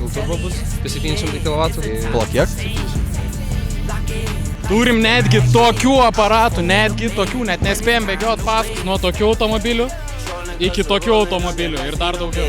single turbo bus, apie 700 kW. Pala kiek? Turim netgi tokių aparatų, net nespėjom bėgiot paskui nuo tokių automobilių iki tokių automobilių ir dar daugiau.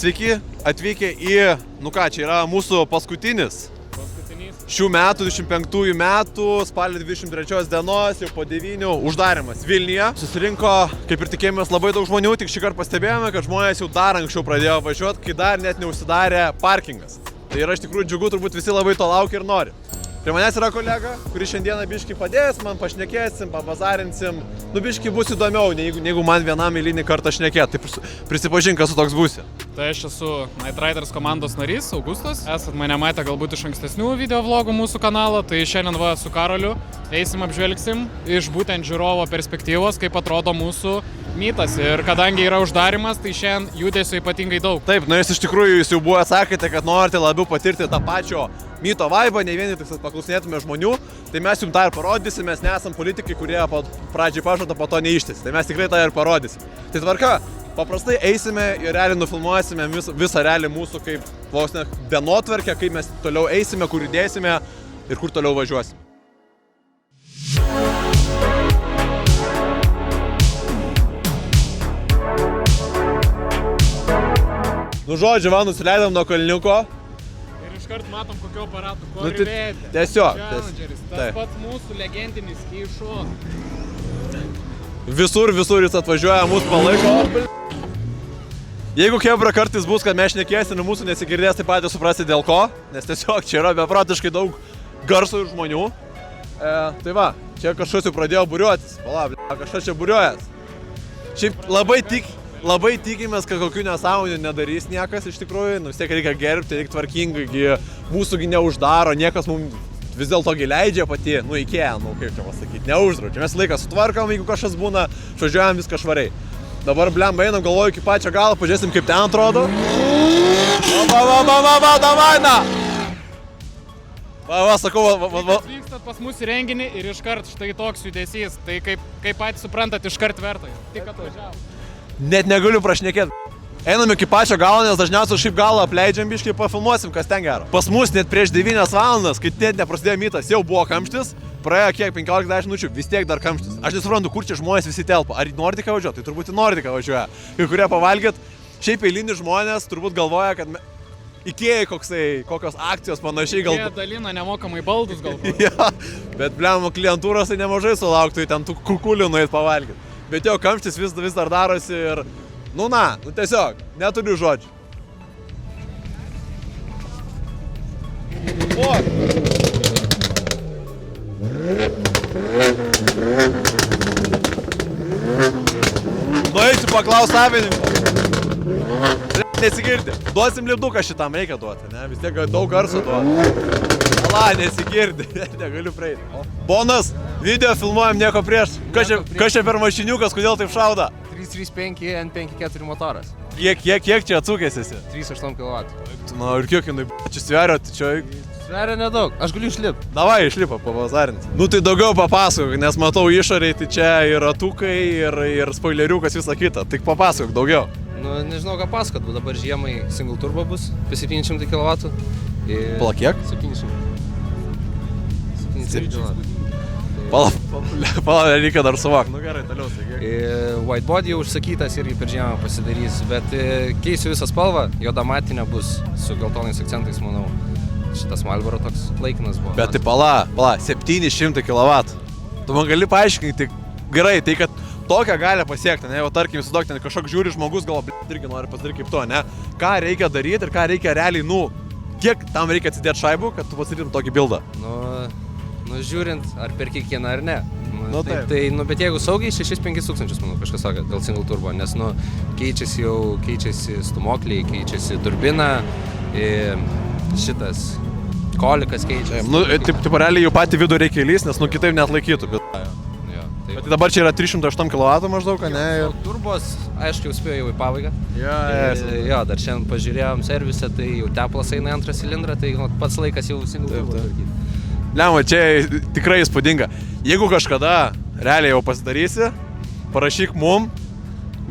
Sveiki, atvykę į, čia yra mūsų paskutinis šių metų, 25 metų, spalio 23 dienos, jau po 9 uždarimas Vilniuje. Susirinko, kaip ir tikėjomės, labai daug žmonių, tik šį kartą pastebėjome, kad žmonės jau dar anksčiau pradėjo važiuoti, kai dar net neužsidarė parkingas. Tai yra iš tikrųjų džiugu, turbūt visi labai to laukia ir nori. Prie manęs yra kolega, kuris šiandieną biškį padės, man pašnekėsim, pabazarinsim. Biškį bus įdomiau, negu man vienam eilinį kartą šnekėt. Tai prisipažink, kas tu toks būsi. Tai aš esu Night Riders komandos narys, Augustas. Esat mane matę galbūt iš ankstesnių video vlogų mūsų kanalą, tai šiandien su Karoliu eisim apžvelgsim iš būtent žiūrovo perspektyvos, kaip atrodo mūsų mytas. Ir kadangi yra uždarimas, tai šiandien judesio ypatingai daug. Taip, jūs iš tikrųjų jūs jau buvo atsakėte, kad norite labiau patirti tą pačio myto vaibą, ne vieni tik paklausinėtume žmonių, tai mes jums tą ir parodysim, mes nesam politikai, kurie pradžiai pažada, po to neištisi. Tai mes tikrai tą ir parodysim. Tai tvarka, paprastai eisime ir realiai nufilmuosime visą realiai mūsų kaip vos ne dienotvarkę, kaip mes toliau eisime, kur judėsime ir kur toliau važiuosime. Žodžiu, nusileidom nuo kalniuko. Iškart matom kokio aparatų, korvetė, tiesiog, Challengeris, tas pats mūsų legendinis Keišo. Visur jis atvažiuoja, mūsų palaiko. Jeigu kebra kartais bus, kad mes šnekėsim ir mūsų nesigirdės, tai patys suprasti dėl ko, nes tiesiog čia yra beprotiškai daug garsų ir žmonių. Tai va, čia kažkas jau pradėjo būriuotis. Kažkas čia būriuojas. Šiaip labai tikimės, kad kokių nesąmonių nedarys niekas iš tikrųjų, vis tiek reikia gerbti, reikia tvarkingai, mūsųgi neuždaro, niekas mums vis dėlto leidžia pati, Ikea, kaip čia pasakyti, neuždraudžia. Mes laiką sutvarkom, jeigu kažkas būna, išvažiuojam viską švariai. Dabar blemba einam, galvoju iki pačio galo, pažiūrėsim kaip ten atrodo. Sakau, Atvykstat pas mus į renginį ir iškart štai toks judesys, tai kaip patys suprantat, iškart verta. Tik atvažiavo. Net negaliu prašnekėti. Einam iki pačio galo, nes dažniausiai šiaip galą apleidžiam biškį ir pafilmuosim, kas ten gero. Pas mus net prieš 9 valandas, kai net neprasidėjo mytas, jau buvo kamštis, praėjo kiek 15 minučių, vis tiek dar kamštis. Aš nesuprantu, kur čia žmonės visi telpa. Ar norite ką važiuoti? Tai turbūt norite ką važiuoja. Kai kurie pavalgyt, šiaip eilini žmonės turbūt galvoja, kad Ikea kokios akcijos panašiai galbūt. Jie dalina nemokamai baldus galbūt. Ja, bet blemo klientūros tai nemažai sulauktų, ten tų kukulių nueit pavalgyti. Bet jo kamštis vis dar darosi ir, tiesiog, neturiu žodžių. Nueisiu paklaus savininko. Nesigirdi. Duosim liduką šitam, reikia duoti, ne? Vis tiek daug garso duoti. Nesigirdi, negaliu praeiti. Bonas, video filmuojam, nieko prieš. Kas čia per mašiniukas, kodėl taip šauda? 335 N54 motoras. Kiek čia atsukęs esi? 3,8 kW. Ir kiek jinai čia sveria, tai čia... Sveria nedaug, aš galiu išlipti. Davai, išlipa, pavazarinti. Tai daugiau papasakok, nes matau išoriai, tai čia ir ratukai, ir spoileriukas, visą kitą. Tik papasakok daugiau. Nežinau ką pasakot, bet dabar žiemai single turbo bus, apie 700 kW. Pala kiek? 700 kW. Pala, reikia dar suvokti. Gerai, toliau sakyk. Whitebody užsakytas irgi per žiemą pasidarys, bet keisiu visą spalvą, juoda matinė bus su geltonais akcentais, manau. Šitas Marlboro toks laikinas buvo. Bet tai pala, 700 kW. Tu man gali paaiškinti, gerai, tai kad tokią gali pasiekti, ne, tarkim, įsivaizduok, ten kažkoks žiūri žmogus, gal irgi nori pasidaryti kaip to, ne, ką reikia daryti ir ką reikia realiai, kiek tam reikia atsidėti šaibų, kad tu pasidarytum tokį bildą? Žiūrint, ar per kiekvieną ar ne. Bet jeigu saugiai, 6-5 tūkstančius, manau, kažkas sakė, dėl single turbo, nes, keičiasi stumokliai, keičiasi turbina, šitas kolikas keičiasi. Taip realiai jau patį vidų reikia įlįsti, nes kitaip net laikytų. Tai Bet dabar čia yra 308 kW maždaug, ne? turbos, aišku, jau spėjo jau į pabaigą. Jo, Dar šiandien pažiūrėjom servise, tai jau teplas eina antrą cilindrą, tai pats laikas jau single turbo tvarkyti. Lemva, čia tikrai įspūdinga. Jeigu kažkada realiai jau pasidarysi, parašyk mum,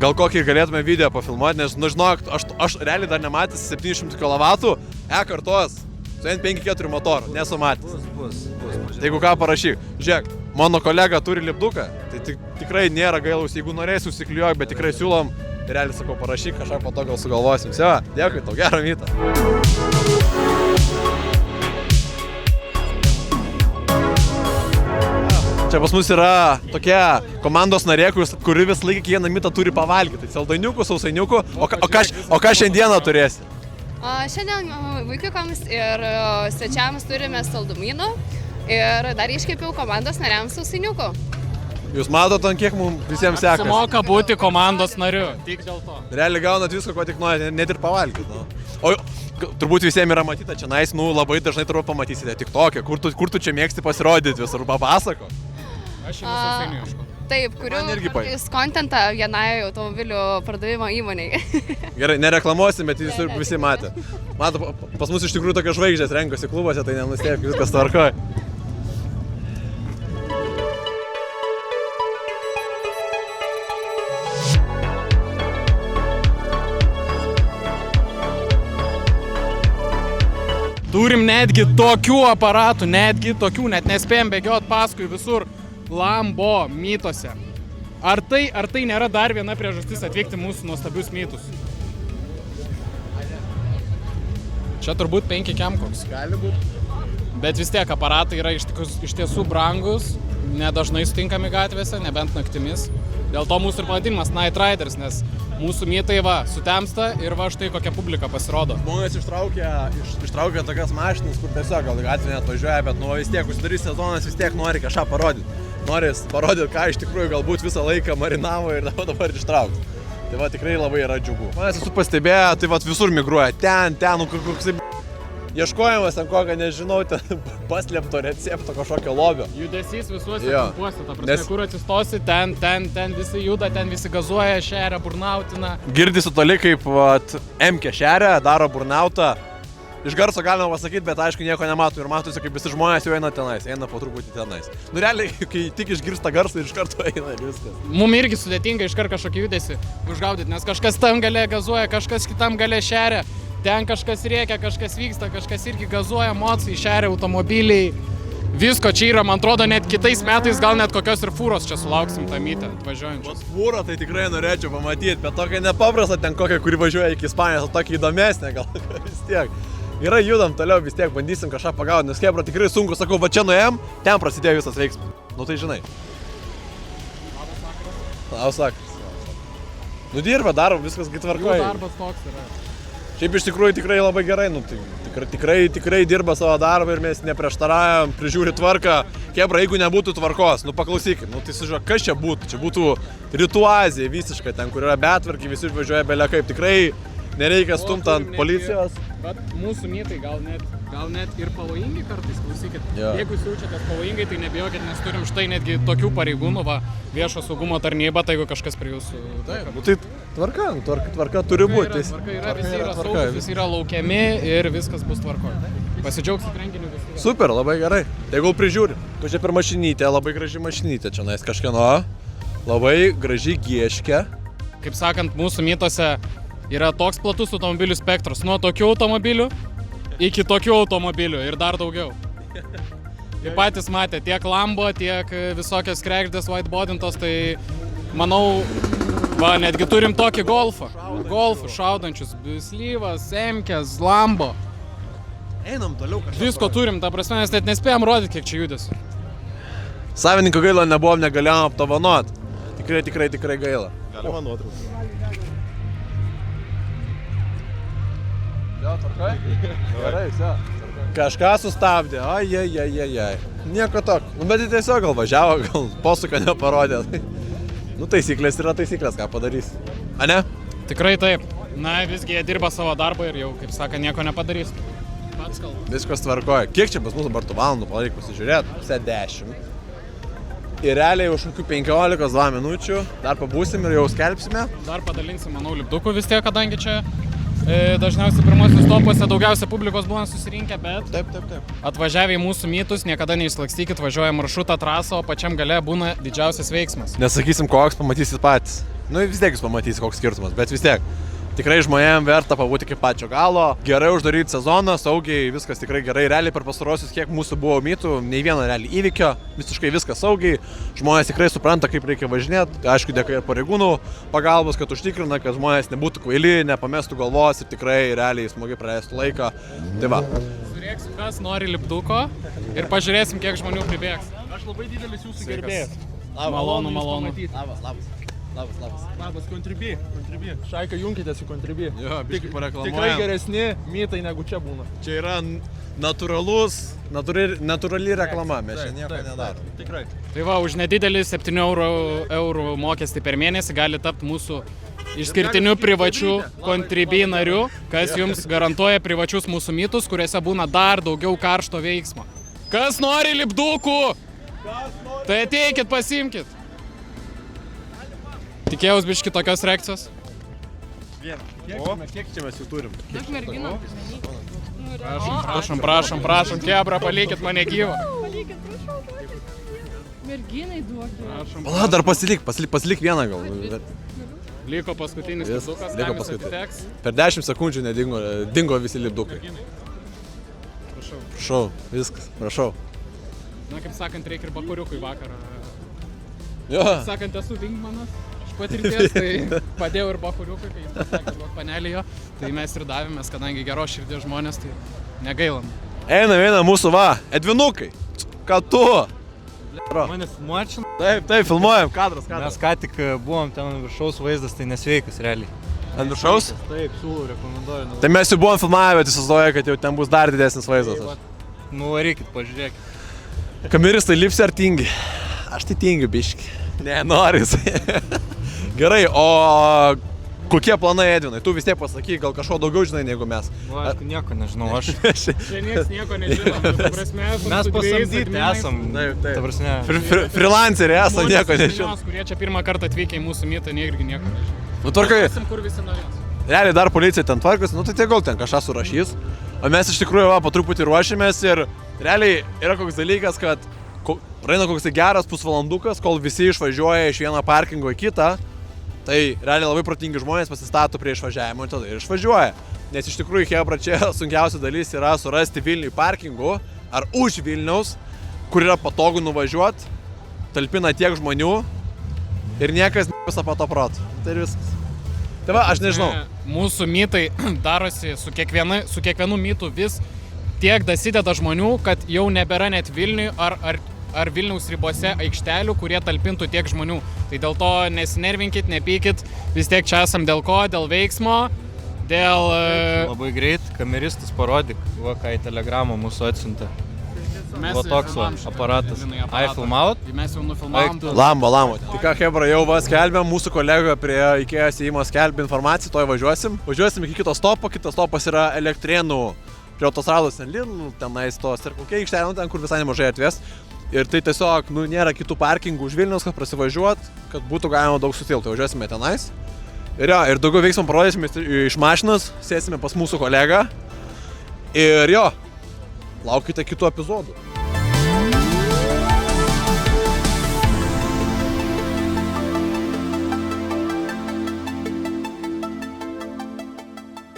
gal kokį galėtume video pafilmuoti, nes, nu žinok, aš realiai dar nematęs 700 kW E-kartos su N54 motoru, nesu matęs. Bus. Jeigu ką parašyk, žiūrėk, mano kolega turi lipduką, tai tikrai nėra gailus, jeigu norėsi užsiklijuok, bet tikrai siūlom, realiai sakau, parašyk, kažką po to gal sugalvosim. Sve, dėkui tau, gerą rytą. Čia pas mus yra tokia komandos narė, kuri vis laiką kiekvieną mitą turi pavalgyti. Tai saldainiukų, sausainiukų, o ką šiandieną turėsi? Šiandien vaikikams ir svečiams turime saldumynų ir dar iškepiau komandos nariams sausainiukų. Jūs matot, ant kiek mums visiems sekasi. Apsimoka būti komandos nariu, tik dėl to. Realiai gaunat viską, ko tik norite, net ir pavalgyti. Nu. O turbūt visiems yra matyta čia nais, nu labai dažnai turbūt pamatysite tik tokią, kur tu čia mėgsti pasirodyti visur, papasako. Aš jau sausainių ieškau. Taip, kuriu kontentą vienai automobilių pardavimo įmoniai. Gerai, nereklamuosim, bet jūs visi matė. Mato, pas mus iš tikrųjų tokios žvaigždės renkosi klubuose, tai nenustėk, viskas tvarkoja. Turim netgi tokių aparatų, net nespėjom bėgioti paskui visur Lambo mytose. Ar tai nėra dar viena priežastis atvykti mūsų nuostabius mytus? Čia turbūt 5 kemkoks. Gali būti. Bet vis tiek aparatai yra iš tiesų brangus, nedažnai sutinkami gatvėse, nebent naktimis. Dėl to mūsų ir pavadinimas Night Riders, nes mūsų mytai sutemsta ir štai kokia publika pasirodo. Žmonės ištraukia tokias mašinas, kur tiesiog gal gatvė net važiuoja, bet vis tiek užsidarys sezonas, vis tiek nori kažką parodyti. Nori parodyti, ką iš tikrųjų galbūt visą laiką marinavo ir dabar ištraukti. Tai tikrai labai yra džiugu. Manęs esu pastebėję, tai visur migruoja. Ten, koksai ieškojimas ten kokią, nežinau, ten paslėpto recepto kažkokio lobio. Judesys visuose kampuose, ta prasme, kur atsistosi, ten visi juda, ten visi gazuoja, šeria, burnautina. Girdisi toli, kaip M-kė šeria, daro burnautą. Iš garso galima pasakyti, bet aišku nieko nemato ir matosi, kaip visi žmonės jau eina tenais, eina po truputį tenais. Nu realiai, kai tik išgirsta garsą ir iš karto eina ir viskas. Mums irgi sudėtinga iškart kažkokį judesį užgaudyti, nes kažkas tam gale gazuoja, kažkas kitam gale šeria. Ten kažkas rėkia, kažkas vyksta, kažkas irgi gazuoja, emocijai, šeria automobiliai. Visko čia yra, man atrodo, net kitais metais gal net kokios ir fūros čia sulauksim tą mytę atvažiuojančios. Fūrą tai tikrai norėčiau pamatyti, bet tokia nepaprasta ten kokia, kuri važiuoja iki Ispanijos, o tokia įdomesnė gal vis tiek. Gerai, judam toliau, vis tiek bandysim kažką pagauti, nes Hebra tikrai sunku, sakau, va čia nuėjom, ten prasidėjo visas veiksmas. Nu tai žinai. Labas vakaras. Nu dirba, daro, viskas tvarkoja. Jų darbas toks yra. Šiaip iš tikrųjų tikrai labai gerai, nu, tikrai dirba savo darbą ir mes neprieštaraujam, prižiūri tvarką. Hebra, jeigu nebūtų tvarkos, nu paklausykit, nu tai sužiūrėk, kas čia būtų? Čia būtų Rytų Azija visiškai, ten kur yra betvarkiai, visi važiuoja belia kaip, tikrai nereikia stumti ant policijos. Bet mūsų mytai gal net ir pavojingi kartais, klausykit. Ja. Jeigu jūs jaučiatės pavojingai, tai nebijokit, nes turim štai netgi tokių pareigūnų, viešo saugumo tarnyba, tai jeigu kažkas prie jūsų... Nu tai tvarka turi būti. Tvarka yra, visi yra saugus, visi yra laukiami ir viskas bus tvarkoje. Pasidžiaugsit renginiu visi. Super, labai gerai. Tegul prižiūri. Tu čia per mašinytę, labai graži mašinytė čia nais kažkieno. Labai graži gieškė. Kaip sakant, mūsų mytose yra toks platus automobilių spektras, nuo tokių automobilių iki tokių automobilių ir dar daugiau. Kaip patys matė, tiek Lambo, tiek visokios kregždės whiteboardintos, tai manau, netgi turim tokį golfą. Golfų šaudančius, Slyvas, M-kės, Lambo. Einam toliau kažką. Visko turim, ta prasme, nes net nespėjom rodyti, kiek čia judės. Savininko gaila nebuvom, negalėjom apdovanot. Tikrai gaila. Galima nuotrauką. Jo, tvarkai? Gerai, visi. Kažką sustabdė, ai. Nieko tokio. Nu, bet tiesiog gal važiavo, gal posuką neparodė. Nu, taisyklės yra taisyklės, ką padarys. A ne? Tikrai taip. Na, visgi jie dirba savo darbą ir jau, kaip saka, nieko nepadarys. Pats kalba. Viskas tvarkoja. Kiek čia pas mūsų dabar tų valandų, reikia pasižiūrėti? Pusę 10. Ir realiai už kokių 15-2 minučių dar pabūsim ir jau skelbsime. Dar padalinsim, manau, lipdukų vis tiek, kadangi čia dažniausiai pirmosios stopuose daugiausia publikos būna susirinkę, bet Taip. atvažiavę į mūsų mytus, niekada neišlakstykit, važiuoja maršrutą, trasą, o pačiam gale būna didžiausias veiksmas. Nesakysim koks, pamatysit patys. Nu vis tiek jūs pamatysit koks skirtumas, bet vis tiek. Tikrai žmonėm verta pabūti iki pačio galo, gerai uždaryti sezoną, saugiai, viskas tikrai gerai, realiai per pastarosius kiek mūsų buvo mytų, nei vieno realiai įvykio, visiškai viskas saugiai, žmonės tikrai supranta, kaip reikia važinėti, aišku, dėka ir pareigūnų pagalbos, kad užtikrina, kad žmonės nebūtų kvaili, nepamestų galvos ir tikrai realiai smagiai praleistų laiką. Tai va. Žiūrėksim, kas nori lipduko ir pažiūrėsim, kiek žmonių pribėgs. Aš labai didelis jūsų gerbėjas. Malonu. Labas, Contribui. Šaika, junkitės į Contribui. Jo, biškį pareklamuojam. Tikrai geresni mytai negu čia būna. Čia yra natūrali reklama, mes čia nieko nedarom. Tikrai. Tai va, už nedidelį 7 eurų mokestį per mėnesį gali tapti mūsų išskirtiniu privačiu Contribui nariu, kas jums garantuoja privačius mūsų mytus, kuriuose būna dar daugiau karšto veiksmo. Kas nori lipdukų? Tai ateikit, pasimkit. Tikėjaus biški tokios reakcijos? Kiek čia mes jų turim? Daug merginų. Prašom, kebra, palikit mane gyvą. Merginai duokit. Pala, dar pasilik vieną gal. Liko paskutinis lipdukas, Liko kam jis paskutinis. atiteks. Per 10 sekundžių dingo visi lipdukai. Prašau, viskas, prašau. Na, kaip sakant, reikia ir bakuriukui vakarą. Jo. Sakant, esu Vingmanas, iš patirties, tai padėjau ir bakuriukui, kai jis pasakė, duok panelį jo. Tai mes ir davėmės, kadangi geros širdies žmonės, tai negailam. Eina mūsų va, Edvinukai. Ką tu? Mane filmuočin. Taip, filmuojam, kadras. Mes ką tik buvom ten ant viršaus vaizdas, tai nesveikas realiai. Ant viršaus? Taip, siūlau, rekomenduoju. Tai mes jau buvom filmavę, bet įsivaizduoju, kad jau ten bus dar didesnis vaizdas. Nuvarykit, pažiūrėkit. Kameristai lipsi ar tingi? Aš tai tingiu biški. Ne, nori jisai. Gerai, o kokie planai, Edvinai? Tu vis tiek pasakyk, gal kažko daugiau žinai negu mes. Aš nieko nežinau, aš... Čia nieks nieko nežinom, ta prasme, Mes pasamdyti esam, ta prasme... Freelanceriai esam, nieko nežinom. Kurie čia pirmą kartą atvykę į mūsų mytą, irgi nieko nežinom. Nu, tvarkai, Kur visi norės. realiai dar policija ten tvarkosi, nu tai tegul ten kažką surašys. O mes iš tikrųjų va, po truputį ruošiamės ir realiai yra koks dalykas, kad praeina koks geras pusvalandukas, kol visi išvažiuoja iš vieno parkingo į kitą. Tai realiai labai protingi žmonės pasistato prie išvažiavimo ir tada ir išvažiuoja. Nes iš tikrųjų, chebra, čia sunkiausia dalis yra surasti Vilniui parkingų ar už Vilniaus, kur yra patogu nuvažiuoti, talpina tiek žmonių ir niekas nepisa po to proto. Tai ir viskas. Tai va, aš nežinau. Mūsų mytai darosi su kiekvienu mytu vis tiek dasideda žmonių, kad jau nebėra net Vilniui ar Vilniaus ribose aikštelių, kurie talpintų tiek žmonių. Tai dėl to nesinervinkit, nepykit, vis tiek čia esam dėl ko, dėl veiksmo, dėl... Labai greit, kameristas parodyk, va ką į telegramą mūsų atsiuntė. Va toks va, aparatas. Ai, filmavot? Mes jau nufilmavom. Lambo. Tai ką, chebra, jau va skelbėm, mūsų kolega prie IKEA įėjimo skelbė informaciją, toj važiuosim. Važiuosim iki kito stopo, kitas stopas yra Elektrėnų, prie autostrados ten Lidl, tenais tos ir kokie aikštelė, ten kur visai nemažai atvės. Ir tai tiesiog, nėra kitų parkingų už Vilniaus, kad prasivažiuot, kad būtų galima daug sutilti. Tai važiuosime tenais. Ir daugiau veiksmų parodysime iš mašinos, sėsime pas mūsų kolegą. Ir laukite kitų epizodų.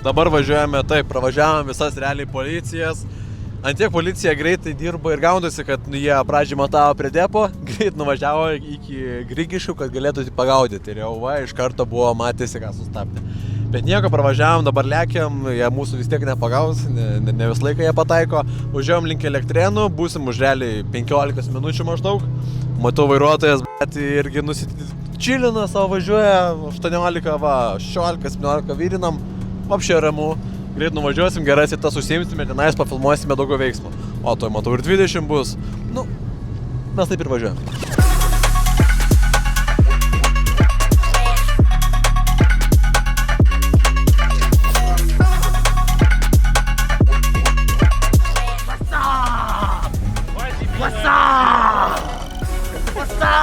Dabar važiuojame, taip, pravažiavome visas realiai policijas. Antiek policija greitai dirba ir gaunasi, kad jie pradžiai matavo prie depo, greit nuvažiavo iki Grigiškių, kad galėtų pagaudyti. Ir jau va, iš karto buvo matėsi, ką sustabdė. Bet nieko, pravažiavom, dabar lekiam, jie mūsų vis tiek nepagaus, ne visą laiką jie pataiko. Važiuojam link Elektrėnų, būsim už realiai 15 minučių maždaug. Matau, vairuotojas, bet irgi nusičilina savo važiuoja, 18, va, 16-17 vyrinam, apšė ramu. Greit nuvažiuosim, geras į tas užsiimsime, tenais pafilmuosime daugiau veiksmų. O toj matau ir 20 bus. Nu, mes taip ir važiuojam. What's up?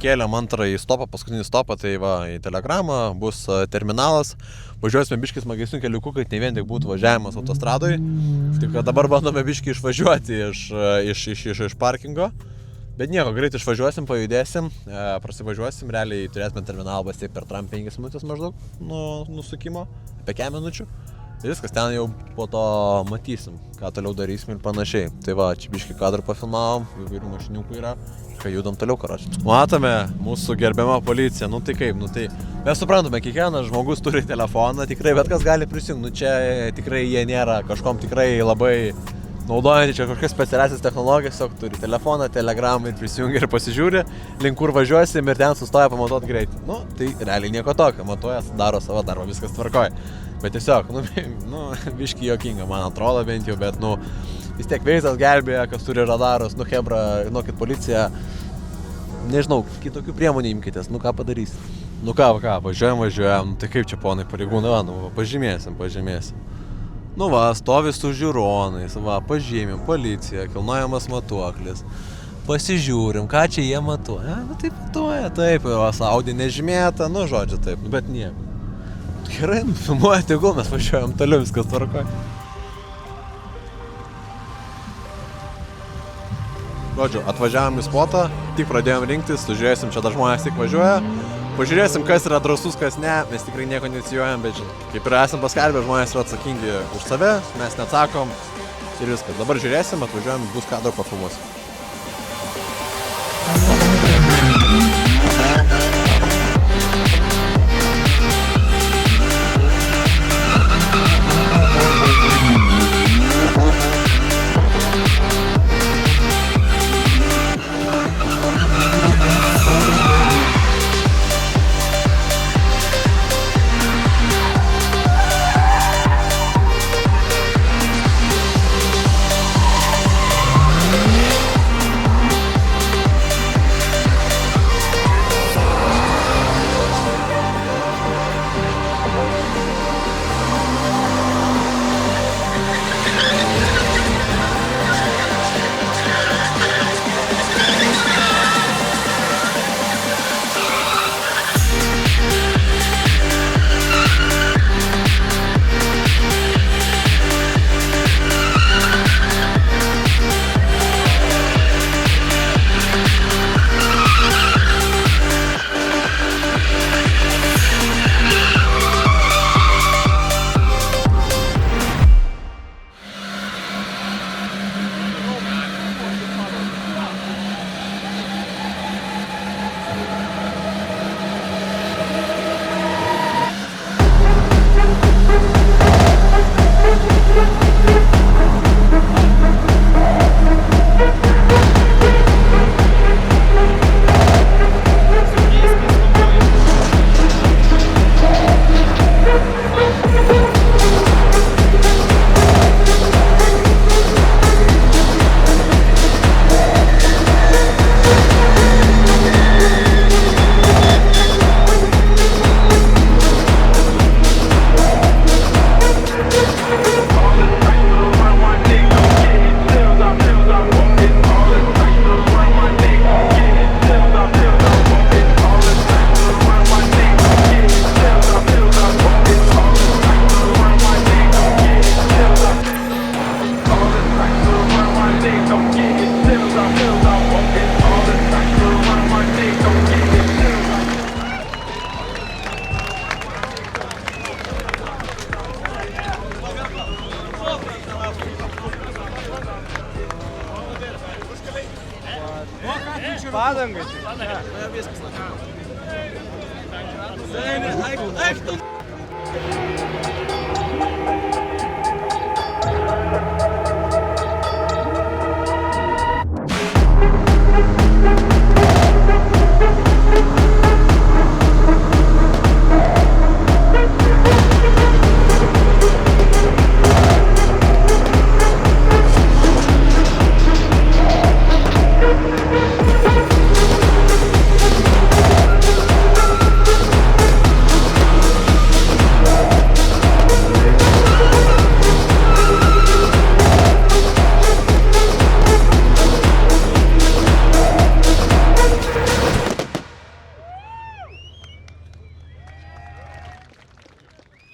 Kėlėm antrąjį stopą, paskutinį stopą, tai va, į Telegramą bus terminalas. Važiuosime biškis smagesnių keliukų, kad ne vien tik būtų važiavimas autostradoj. Tik kad dabar bandome biškį išvažiuoti iš parkingo. Bet nieko, greit išvažiuosim, pajudėsim, prasivažiuosim, realiai turėsime terminalą pasiekti per 5 minutės maždaug nuo nusukimo, apie 4 minučių. Viskas, ten jau po to matysim, ką toliau darysim ir panašiai. Tai va, čia biškį kadrą pafilmavom, įvairių mašiniukų yra, kai judam toliau, karočiui. Matome mūsų gerbiamą policiją, nu tai kaip, nu tai mes suprantame, kiekvienas žmogus turi telefoną, tikrai bet kas gali prisijungti, nu čia tikrai jie nėra kažkom tikrai labai naudojantys čia kažkokias specialiasias technologijas, tiesiog turi telefoną, telegramą ir prisijungia ir pasižiūri, link kur važiuosim ir ten sustoja pamatuot greitį. Nu, tai realiai nieko tokio, matuojas, daro savo darbą, viskas tvarkoja. Bet tiesiog, nu, biški juokinga, man atrodo bent jau, bet, nu, vis tiek veizas gelbėja, kas turi radarus, nu, hebra, žinokit, policija, nežinau, kitokių priemonių imkitės, nu, ką padarys. Nu, ką, važiuojam, nu, tai kaip čia, ponai pareigūnai, nu, pažymėsim. Nu, va, stovi su žiūronais, va, pažymim, policija, kilnojamas matuoklis. Pasižiūrim, ką čia jie matuoja, nu, tai matuoja, taip, va, Audi nežymėta, nu, žodžiu, taip, bet nieko. Gerai, filmuoja, tegul mes važiuojam toliau, viskas tvarkoja. Žodžiu, atvažiavom į spotą, tik pradėjom rinktis, sužiūrėsim, čia dar žmonės tik važiuoja. Pažiūrėsim, kas yra drąsus, kas ne, mes tikrai nieko inicijuojam, bet kaip ir esam paskelbę, žmonės yra atsakingi už save, mes neatsakom ir viskas. Dabar žiūrėsim, atvažiuojam, bus kadro pafilmuosim. Padangai.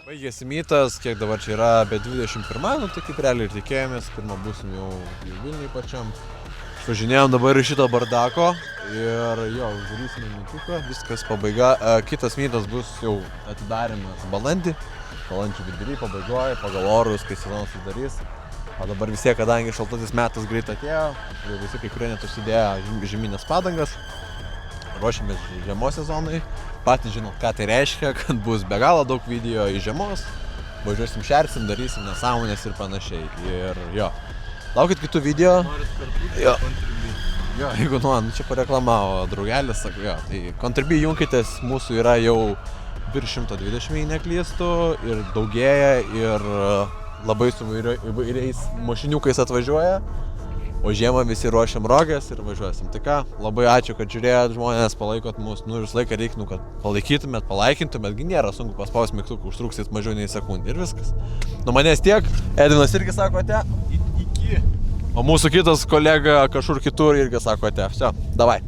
Baigėsi mytas, kiek dabar čia yra, be 21, nu tai kaip realiai ir tikėjomės, pirmą būsim jau Vilniui pačiam. Išvažinėjom dabar iš šito bardako ir jo, uždarysime mytuką, viskas pabaiga. Kitas mytas bus jau atidarimas balandį vidury, pabaigoje, pagal orus, kai sezonas sudarys. O dabar vis tiek, kadangi šaltasis metas greit atėjo, jau visi kai kurie net užsidėjo žieminės padangas, ruošiamės žiemos sezonui. Patys žinot, ką tai reiškia, kad bus be galo daug video iš žiemos, važiuosim, šersim, darysim nesąmonės ir panašiai. Ir jo, laukit kitų video. Jo, jeigu čia pareklamavo draugelis, sako, jo, tai Contribui junkitės, mūsų yra jau virš 120, jei neklystu, ir daugėja, ir labai su įvairiais mašiniukais atvažiuoja. O žiemą visi ruošiam rogės ir važiuosim. Tai ką, labai ačiū, kad žiūrėjot žmonės, palaikot mus, nu visą laiką reikia, kad palaikytumėt, palaikintumėt, gi nėra sunku paspausti mygtuką, užtruksit mažiau nei sekundį ir viskas. Nu manęs tiek, Edvinas irgi sako ate, iki. O mūsų kitas kolega kažkur kitur irgi sako ate. Все, davai.